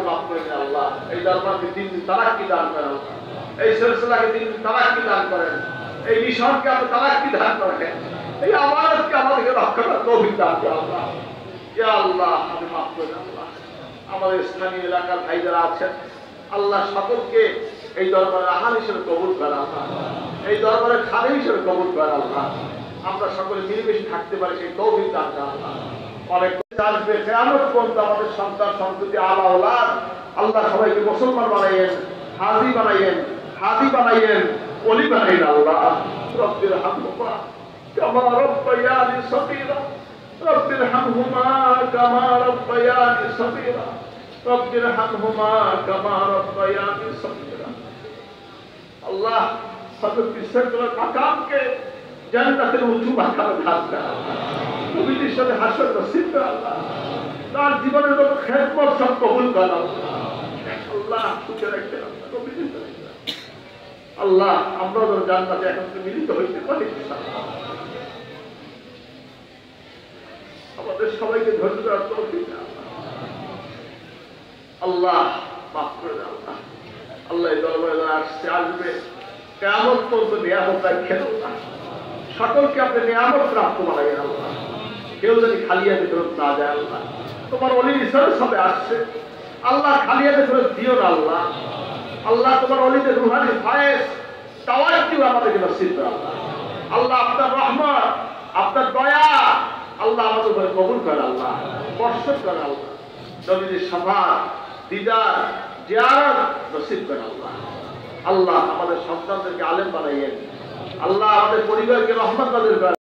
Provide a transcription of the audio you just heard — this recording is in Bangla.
মাফ করে দেন আল্লাহ। এই দরবারকে দিন তারাক্কি দান করেন, এই সিলসিলাকে দিন তারাক্কি দান করেন, এই মিশনকে আপনি তারাক্কি দান করেন, এই আমানতকে আমাদেরকে রক্ষা করার তৌফিক দান করেন আল্লাহ। ইয়া আল্লাহ, আপনি মাফ করে দেন আল্লাহ। আমাদের স্থানীয় এলাকার ভাই যারা আছেন আল্লাহ সকলকে এই দরবারে আহাল হিসেবে কবুল করেন আল্লাহ, এই দরবারে খাদেম হিসেবে কবুল করেন আল্লাহ। আমরা সকলে মিলেমিশে থাকতে পারি সেই তৌফিক দান করেন আল্লাহ। অনেক আসবে কিয়ামত পর্যন্ত আমাদের সন্তান সন্ততি আলা ওলাদ আল্লাহ সবাইকে মুসলমান বানাইয়েন, হাজি বানাইয়েন, হাদি বানাইয়েন, ওলি বানাইয়েন আল্লাহ। রব্বির হামহুমা কামা রাব্বায়ানি সগীরা, রব্বির হামহুমা কামা রাব্বায়ানি সগীরা, রব্বির হামহুমা কামা রাব্বায়ানি সগীরা। আল্লাহ হযরত বিশ্বকর মাকামকে জান্নাতের উঁচু মাকামে ঢালতে নবীর সাথে হাসর নসিব করে আল্লাহ। তার জীবনের যত খেদমত সব কবুল করেন আল্লাহ। সুখে রাখেন আল্লাহ। আমরা যেন জান্নাতে একত্রে মিলিত হইতে পারি। আমাদের সবাইকে ধৈর্য ধরার তৌফিক দান আল্লাহ। মাফ করে দেন আল্লাহ। আল্লাহ এই দরবারে আসছে আসবে কিয়ামত পর্যন্ত নিয়ামত রাখেন আল্লাহ। সকলকে আপনি নিয়ামত প্রাপ্ত বানাইয়েন আল্লাহ। কেউ যদি খালি হাতে ফেরত না যায় আল্লাহ। তোমার অলি ইসলামের সাথে আসছে আল্লাহ, খালি হাতে ফেরত দিও না আল্লাহ। আল্লাহ তোমার অলিদের রুহানি ফায়েজ তাওয়াজ্জুহ আমাদেরকে নসিব করো আল্লাহ। আল্লাহ আপনার রহমত, আপনার দয়া আল্লাহ আমাদের উপরে কবুল করেন আল্লাহ, বর্ষণ করেন আল্লাহ। নবীর শাফাত, দিদার, জিয়ারত নসিব করেন আল্লাহ। আল্লাহ আমাদের সন্তানদেরকে আলেম বানাইয়েন আল্লাহ। আমাদের পরিবারকে রহমত নাযিল করেন।